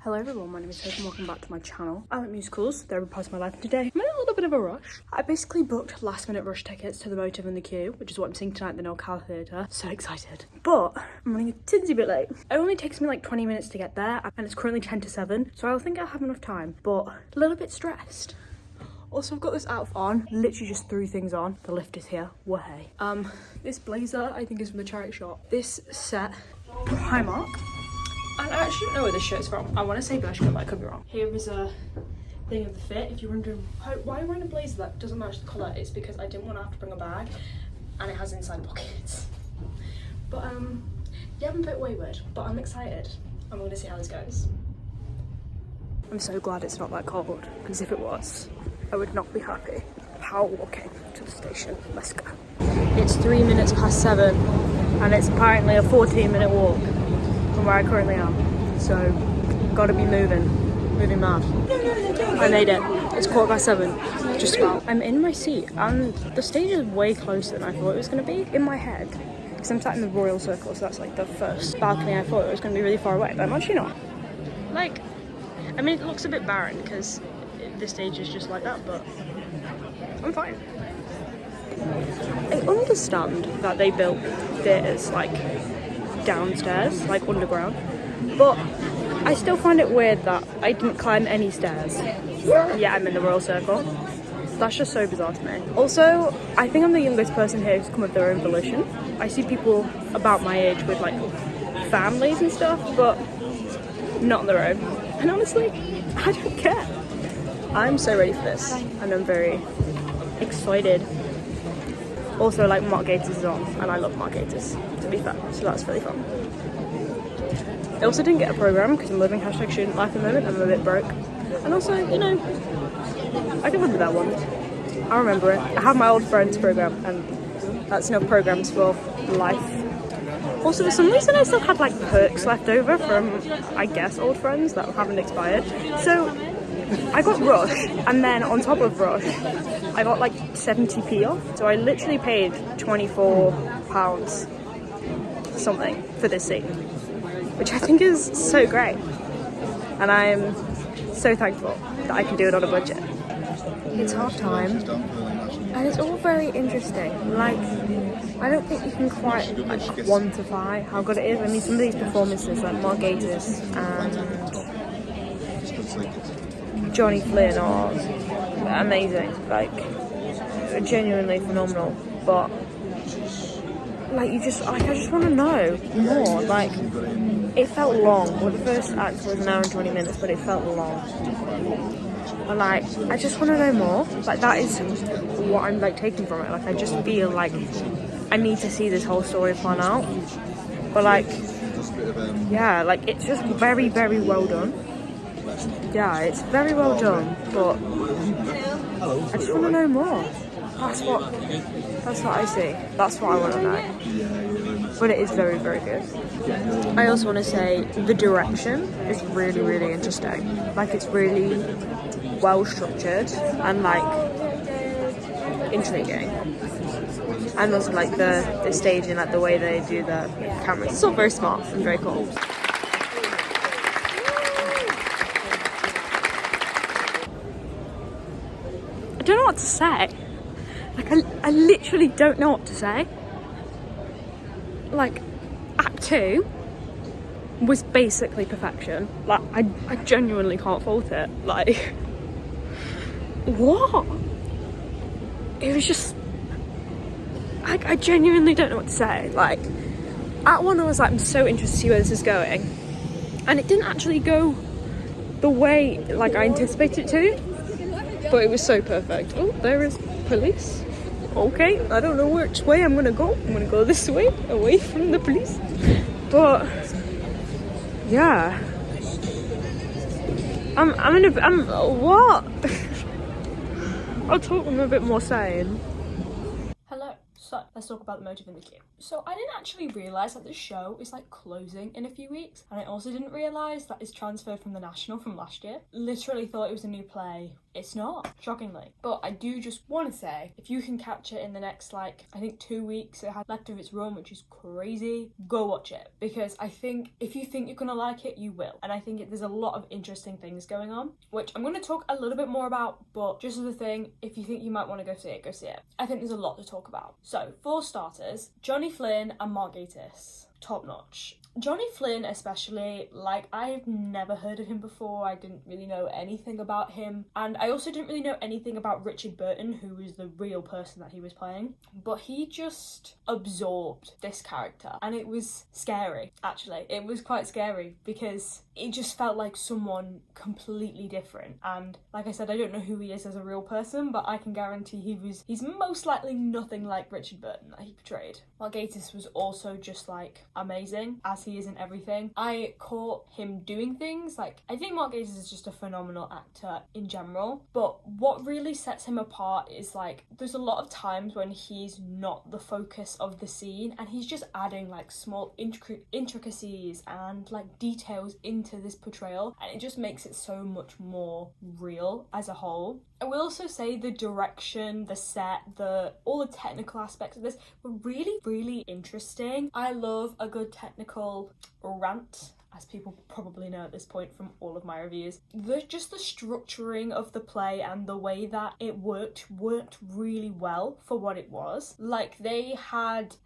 Hello everyone, my name is Hope and welcome back to my channel. I'm at Musicals, they're a part of my life today. I'm in a little bit of a rush. I basically booked last minute rush tickets to The Motive and the Queue, which is what I'm seeing tonight at the Noel Coward Theatre. So excited. But I'm running a tinsy bit late. It only takes me like 20 minutes to get there and it's currently 10 to 7, so I think I'll have enough time, but a little bit stressed. Also, I've got this outfit on, literally just threw things on. The lift is here, way. This blazer I think is from the charity shop. This set, Primark. And I actually don't know where this shirt's from. I want to say Bershka, but I could be wrong. Here is a thing of the fit. If you're wondering why I'm wearing a blazer that doesn't match the colour, it's because I didn't want to have to bring a bag and it has inside pockets. But yeah, I'm a bit wayward, but I'm excited. I'm going to see how this goes. I'm so glad it's not that cold, because if it was, I would not be happy. Power walking to the station. Let's go. It's 3 minutes past 7 and it's apparently a 14-minute walk from where I currently am, so gotta be moving mad. I made it. It's 7:15, just about. I'm in my seat and the stage is way closer than I thought it was gonna be in my head, because I'm sat in the Royal Circle, so that's like the first balcony. I thought it was gonna be really far away, but I'm actually not. Like, I mean, it looks a bit barren because the stage is just like that, but I'm fine. I understand that they built theatres like downstairs, like underground, but I still find it weird that I didn't climb any stairs. Yeah, I'm in the Royal Circle. That's just so bizarre to me. Also, I think I'm the youngest person here who's come of their own volition. I see people about my age with like families and stuff, but not on their own. And honestly, I don't care. I'm so ready for this, and I'm very excited. Also, like, Mark Gatiss is on, and I love Mark Gatiss, to be fair, so that's really fun. I also didn't get a programme because I'm living #student life at the moment, I'm a bit broke. And also, you know, I can live with that one. I remember it. I have my old friends programme, and that's enough programmes for life. Also, for some reason, I still had, like, perks left over from, I guess, old friends that haven't expired. So I got Rush, and then on top of Rush, I got like 70p off. So I literally paid £24 something for this seat, which I think is so great. And I'm so thankful that I can do it on a budget. It's half time, and it's all very interesting. Like, I don't think you can quite like quantify how good it is. I mean, some of these performances, like Mark Gatiss and Johnny Flynn, are amazing, like genuinely phenomenal. But like, I just want to know more. Like, it felt long. Well, the first act was an hour and 20 minutes, but it felt long. And like, I just want to know more. Like, that is what I'm like taking from it. Like, I just feel like I need to see this whole story plan out. But like, yeah, like, it's just very, very well done. Yeah, it's very well done, but I just want to know more. That's what I see. That's what I want to know. But it is very, very good. I also want to say the direction is really, really interesting. Like, it's really well structured and like intriguing. And also like the staging, like the way they do the cameras. It's all very smart and very cool. I don't know what to say. Like, I literally don't know what to say. Like, Act 2 was basically perfection. Like, I genuinely can't fault it. Like, what? It was just, I genuinely don't know what to say. Like, Act 1 I was like, I'm so interested to see where this is going. And it didn't actually go the way, like, I anticipated it to. But it was so perfect. Oh, there is police. Okay, I don't know which way I'm gonna go. I'm gonna go this way, away from the police. But yeah, I'm what? I'll talk them a bit more sane. Hello. So let's talk about The Motive and the Queue. So I didn't actually realise that the show is like closing in a few weeks, and I also didn't realise that it's transferred from the National from last year. Literally thought it was a new play it's not, shockingly. But I do just want to say, if you can catch it in the next, like, I think 2 weeks it had left of its run, which is crazy, go watch it. Because I think if you think you're gonna like it, you will. And I think there's a lot of interesting things going on, which I'm going to talk a little bit more about, but just as a thing, if you think you might want to go see it, go see it. I think there's a lot to talk about. So, for starters, Johnny Flynn and Mark Gatiss, top notch. Johnny Flynn especially, like, I've never heard of him before. I didn't really know anything about him, and I also didn't really know anything about Richard Burton, who was the real person that he was playing, but he just absorbed this character, and it was scary. Actually, it was quite scary because it just felt like someone completely different. And like I said, I don't know who he is as a real person, but I can guarantee he's most likely nothing like Richard Burton that he portrayed. Mark Gatiss was also just like amazing, as he is in everything. I caught him doing things like, I think Mark Gatiss is just a phenomenal actor in general, but what really sets him apart is like there's a lot of times when he's not the focus of the scene and he's just adding like small intricacies and like details into this portrayal, and it just makes it so much more real as a whole. I will also say the direction, the set, all the technical aspects of this were really, really interesting. I love a good technical rant, as people probably know at this point from all of my reviews. Just the structuring of the play and the way that it worked really well for what it was. Like, they had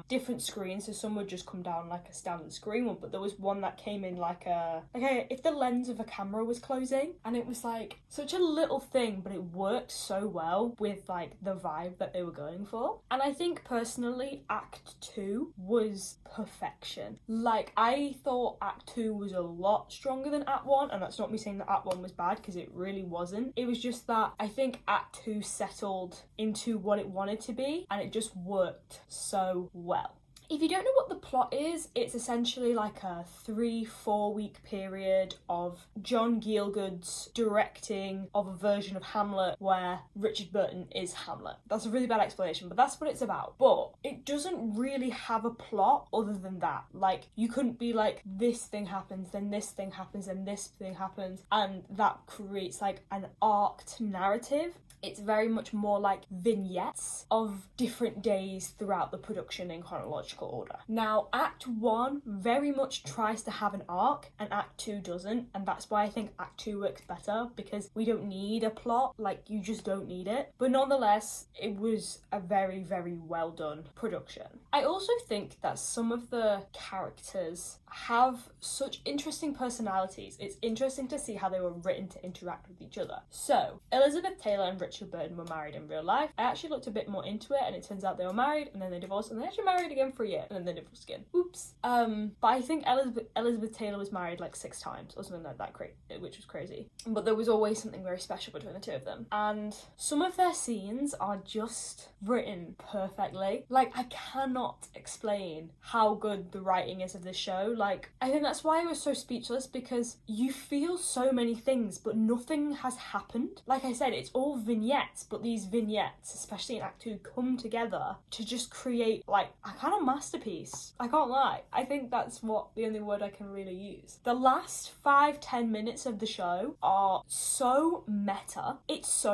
different screens, so some would just come down like a standard screen one, but there was one that came in like if the lens of a camera was closing, and it was like such a little thing, but it worked so well with like the vibe that they were going for. And I think personally Act 2 was perfection. Like, I thought Act 2 was a lot stronger than Act 1, and that's not me saying that Act 1 was bad, because it really wasn't. It was just that I think Act 2 settled into what it wanted to be, and it just worked so well. If you don't know what the plot is, it's essentially like a 3-4 week period of John Gielgud's directing of a version of Hamlet where Richard Burton is Hamlet. That's a really bad explanation, but that's what it's about. But it doesn't really have a plot other than that. Like, you couldn't be like, this thing happens, then this thing happens, then this thing happens, and that creates like an arced narrative. It's very much more like vignettes of different days throughout the production in chronological order. Now, Act 1 very much tries to have an arc, and Act 2 doesn't, and that's why I think Act 2 works better, because we don't need a plot, like, you just don't need it. But nonetheless, it was a very, very well done production. I also think that some of the characters have such interesting personalities. It's interesting to see how they were written to interact with each other. So, Elizabeth Taylor and Richard Burton were married in real life. I actually looked a bit more into it, and it turns out they were married, and then they divorced, and they actually married again for a year, and then they divorced again. Oops. But I think Elizabeth Taylor was married like 6 times, or something like that, which was crazy. But there was always something very special between the two of them. And some of their scenes are just written perfectly. Like, I cannot explain how good the writing is of this show. Like, I think that's why I was so speechless, because you feel so many things, but nothing has happened. Like I said, it's all vignettes, but these vignettes, especially in Act 2, come together to just create like a kind of masterpiece. I can't lie. I think that's the only word I can really use. The last 5-10 minutes of the show are so meta. It's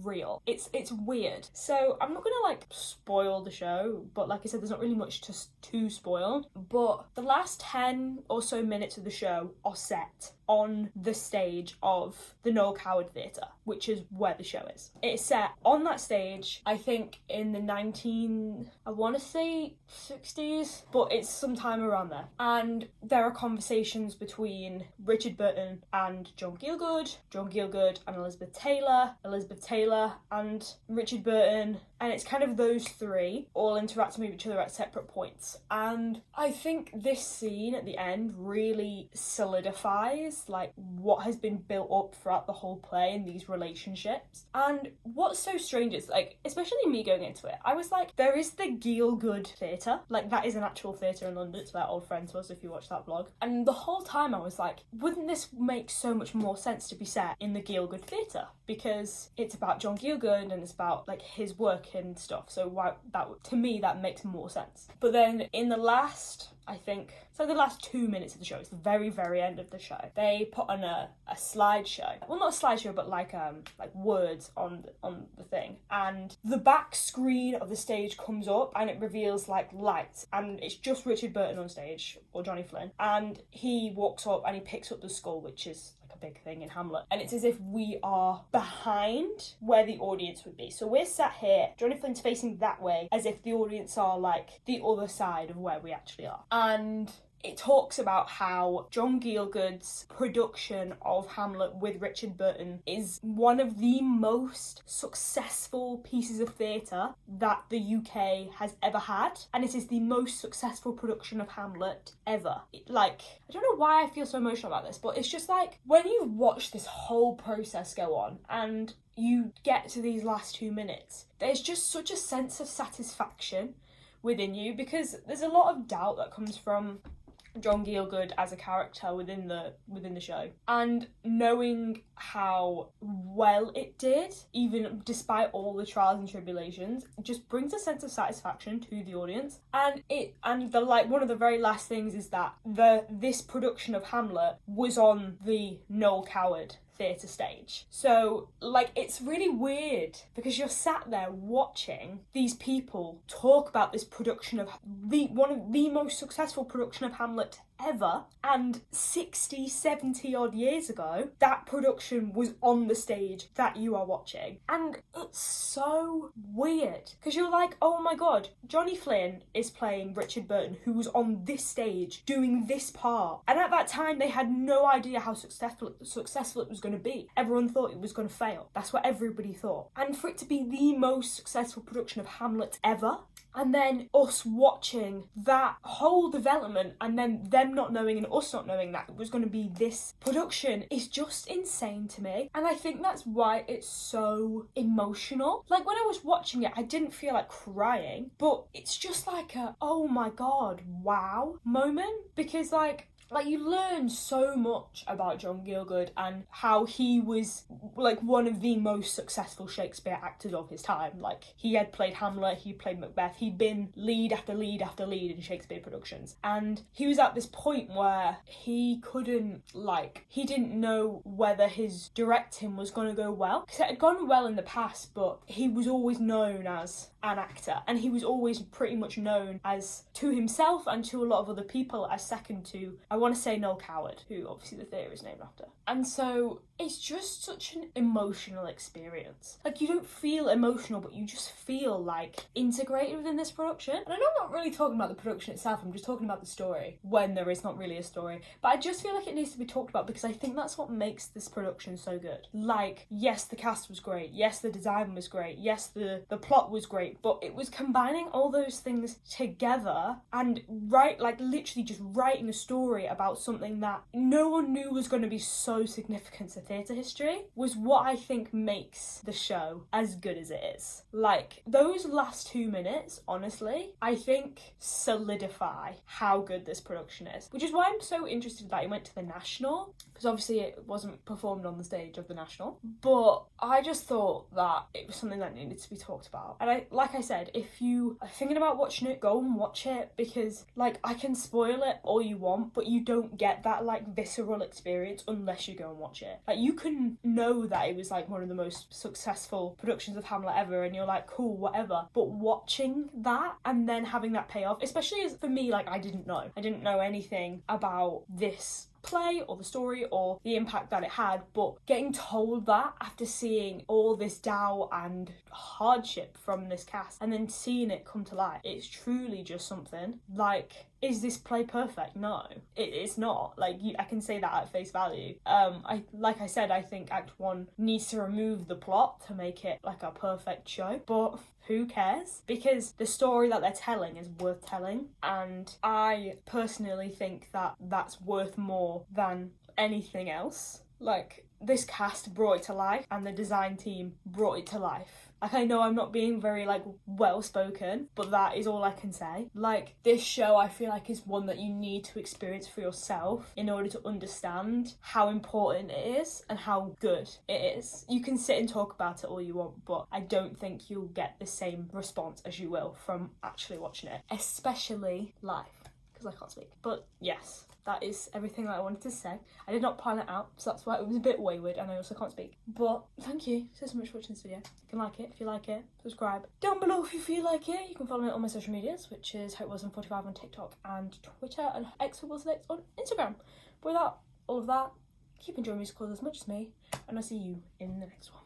real. It's weird. So I'm not gonna like spoil the show, but like I said, there's not really much to spoil. But the last 10 or so minutes of the show are set on the stage of the Noel Coward Theatre, which is where the show is. It's set on that stage, I think in the 60s, but it's sometime around there. And there are conversations between Richard Burton and John Gielgud and Elizabeth Taylor and Richard Burton, and it's kind of those three all interacting with each other at separate points. And I think this scene at the end really solidifies like what has been built up throughout the whole play and these relationships. And what's so strange is, like, especially me going into it, I was like, there is the Gielgud Theatre, like that is an actual theatre in London. It's where Old Friends was, if you watch that vlog. And the whole time I was like, wouldn't this make so much more sense to be set in the Gielgud Theatre, because it's about John Gielgud and it's about like his work and stuff, so why, that to me that makes more sense. But then in the last, I think the last 2 minutes of the show. It's the very, very end of the show. They put on a slideshow. Well, not a slideshow, but like words on the thing. And the back screen of the stage comes up and it reveals like lights. And it's just Richard Burton on stage, or Johnny Flynn. And he walks up and he picks up the skull, which is a big thing in Hamlet, and it's as if we are behind where the audience would be. So we're sat here, Johnny Flynn's facing that way, as if the audience are like the other side of where we actually are. And it talks about how John Gielgud's production of Hamlet with Richard Burton is one of the most successful pieces of theatre that the UK has ever had, and it is the most successful production of Hamlet ever. Like, I don't know why I feel so emotional about this, but it's just like, when you watch this whole process go on and you get to these last 2 minutes, there's just such a sense of satisfaction within you, because there's a lot of doubt that comes from John Gielgud as a character within the show, and knowing how well it did, even despite all the trials and tribulations, just brings a sense of satisfaction to the audience. And one of the very last things is that this production of Hamlet was on the Noel Coward theatre stage. So like, it's really weird because you're sat there watching these people talk about this production of one of the most successful production of Hamlet ever, and 60, 70 odd years ago that production was on the stage that you are watching. And it's so weird because you're like, oh my god, Johnny Flynn is playing Richard Burton, who was on this stage doing this part, and at that time they had no idea how successful it was going to be. Everyone thought it was going to fail. That's what everybody thought. And for it to be the most successful production of Hamlet ever, and then us watching that whole development, and then them not knowing and us not knowing that it was going to be this production, is just insane to me. And I think that's why it's so emotional. Like, when I was watching it, I didn't feel like crying, but it's just like a, oh my god, wow moment. Because like you learn so much about John Gielgud and how he was like one of the most successful Shakespeare actors of his time. Like, he had played Hamlet, he played Macbeth, he'd been lead after lead after lead in Shakespeare productions, and he was at this point where he didn't know whether his directing was going to go well, because it had gone well in the past, but he was always known as an actor, and he was always pretty much known as, to himself and to a lot of other people, as second to, I want to say, Noel Coward, who obviously the theatre is named after. And so it's just such an emotional experience. Like, you don't feel emotional, but you just feel like integrated within this production. And I know I'm not really talking about the production itself, I'm just talking about the story, when there is not really a story. But I just feel like it needs to be talked about, because I think that's what makes this production so good. Like, yes, the cast was great, yes, the design was great, yes, the plot was great, but it was combining all those things together and literally just writing a story about something that no one knew was going to be so significant to theatre history, was what I think makes the show as good as it is. Like, those last 2 minutes, honestly, I think solidify how good this production is, which is why I'm so interested that it went to the National, because obviously it wasn't performed on the stage of the National, but I just thought that it was something that needed to be talked about. And like I said, if you are thinking about watching it, go and watch it, because like, I can spoil it all you want, but you don't get that like visceral experience unless you go and watch it. Like, you can know that it was like one of the most successful productions of Hamlet ever, and you're like, cool, whatever, but watching that and then having that payoff, especially as for me, like, I didn't know anything about this play or the story or the impact that it had, but getting told that after seeing all this doubt and hardship from this cast and then seeing it come to life, it's truly just something. Like, is this play perfect? No, it's not. Like, I can say that at face value. Like I said, I think Act 1 needs to remove the plot to make it like a perfect show, but who cares? Because the story that they're telling is worth telling, and I personally think that that's worth more than anything else. Like, this cast brought it to life, and the design team brought it to life. Like, I know I'm not being very, like, well-spoken, but that is all I can say. Like, this show, I feel like, is one that you need to experience for yourself in order to understand how important it is and how good it is. You can sit and talk about it all you want, but I don't think you'll get the same response as you will from actually watching it, especially live. Because because I can't speak. But yes, that is everything that I wanted to say. I did not plan it out, so that's why it was a bit wayward, and I also can't speak. But thank you so much for watching this video. You can like it if you like it, subscribe down below if you feel like it. You can follow me on my social medias, which is HopeWilson45 on TikTok and Twitter, and HopeWilsonX on Instagram. But without all of that, keep enjoying musicals as much as me, and I'll see you in the next one.